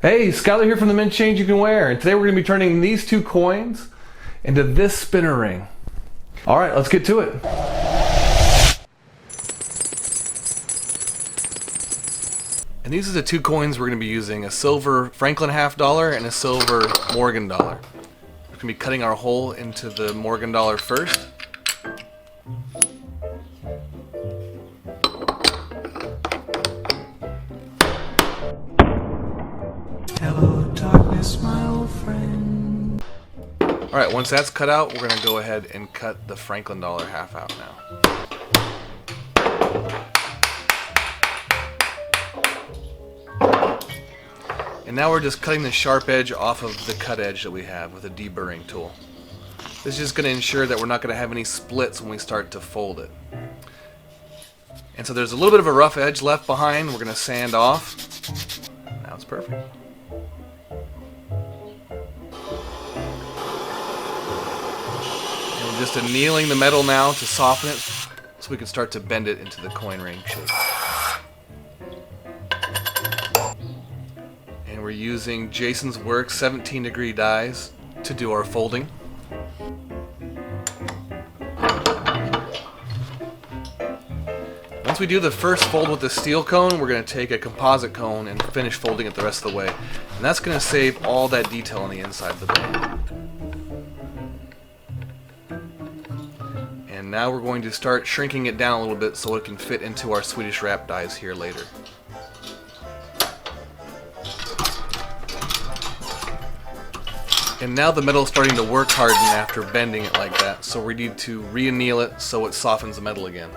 Hey, Skylar here from the Changeyoucanwear, and today we're going to be turning these two coins into this spinner ring. Alright, let's get to it. And these are the two coins we're going to be using, a silver Franklin $half and a silver Morgan dollar. We're going to be cutting our hole into the Morgan dollar first. Hello, darkness, my old friend. Alright, once that's cut out, we're going to go ahead and cut the Franklin dollar half out now. And now we're just cutting the sharp edge off of the cut edge that we have with a deburring tool. This is just going to ensure that we're not going to have any splits when we start to fold it. And so there's a little bit of a rough edge left behind. We're going to sand off. Now it's perfect. And we're just annealing the metal now to soften it so we can start to bend it into the coin ring shape. And we're using Jason's Works 17-degree dies to do our folding. Once we do the first fold with the steel cone, we're going to take a composite cone and finish folding it the rest of the way. And that's going to save all that detail on the inside of the band. And now we're going to start shrinking it down a little bit so it can fit into our Swedish wrap dies here later. And now the metal is starting to work harden after bending it like that, so we need to re-anneal it so it softens the metal again.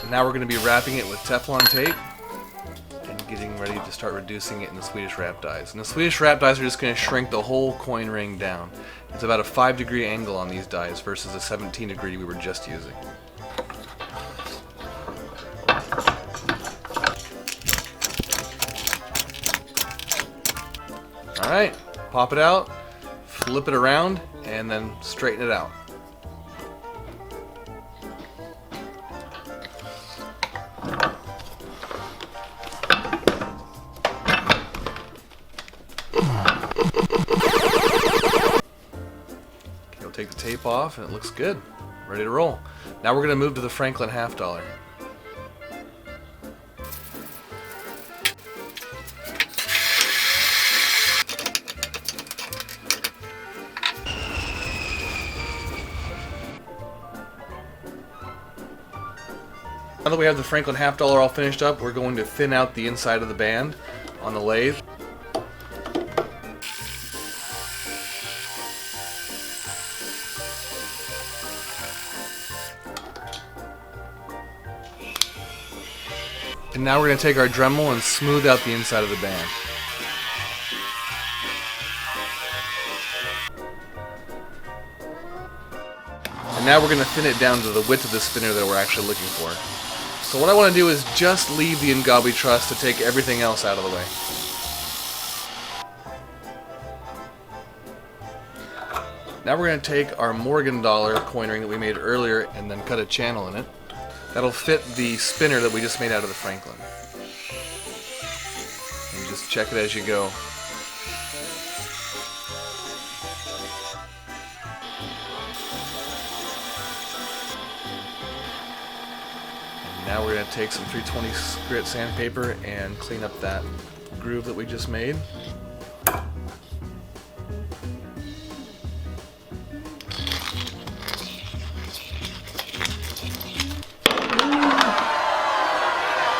And now we're going to be wrapping it with Teflon tape and getting ready to start reducing it in the Swedish wrap dies. And the Swedish wrap dies are just going to shrink the whole coin ring down. It's about a 5-degree angle on these dies versus the 17-degree we were just using. Alright, pop it out, flip it around, and then straighten it out. Okay, we'll take the tape off and it looks good. Ready to roll. Now we're going to move to the Franklin $half. Now that we have the Franklin $half all finished up, we're going to thin out the inside of the band on the lathe. And now we're going to take our Dremel and smooth out the inside of the band. And now we're going to thin it down to the width of the spinner that we're actually looking for. So what I want to do is just leave the Ngabwi truss to take everything else out of the way. Now we're going to take our Morgan dollar coin ring that we made earlier and then cut a channel in it. That'll fit the spinner that we just made out of the Franklin. And just check it as you go. Now we're going to take some 320 grit sandpaper and clean up that groove that we just made.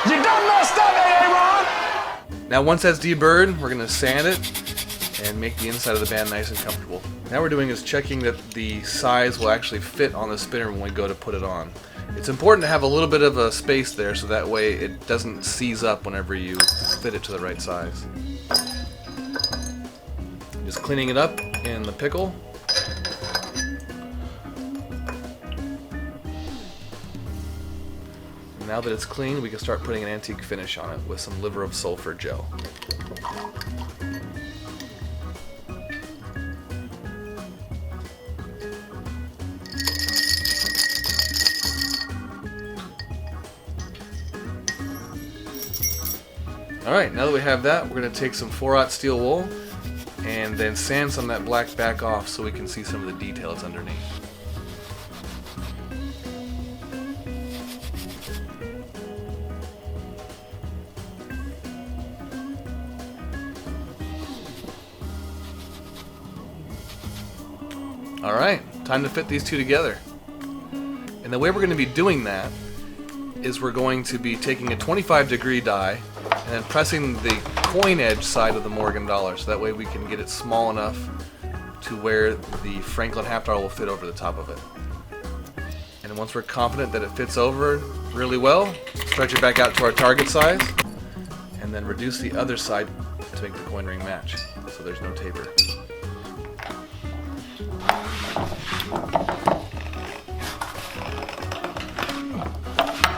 You done messed up, Aaron! Now once that's deburred, we're going to sand it and make the inside of the band nice and comfortable. Now what we're doing is checking that the size will actually fit on the spinner when we go to put it on. It's important to have a little bit of a space there so that way it doesn't seize up whenever you fit it to the right size. Just cleaning it up in the pickle. And now that it's clean, we can start putting an antique finish on it with some liver of sulfur gel. Alright, now that we have that, we're going to take some 4/0 steel wool and then sand some of that black back off so we can see some of the details underneath. Alright, time to fit these two together. And the way we're going to be doing that is we're going to be taking a 25-degree die and then pressing the coin edge side of the Morgan dollar, so that way we can get it small enough to where the Franklin $50 will fit over the top of it. And once we're confident that it fits over really well, stretch it back out to our target size, and then reduce the other side to make the coin ring match, so there's no taper.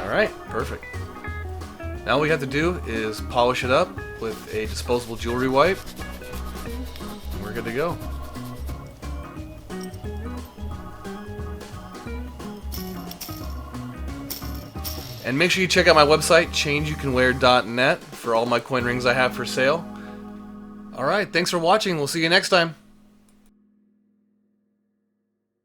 Alright, perfect. Now all we have to do is polish it up with a disposable jewelry wipe, and we're good to go. And make sure you check out my website, Changeyoucanwear.net, for all my coin rings I have for sale. Alright, thanks for watching. We'll see you next time.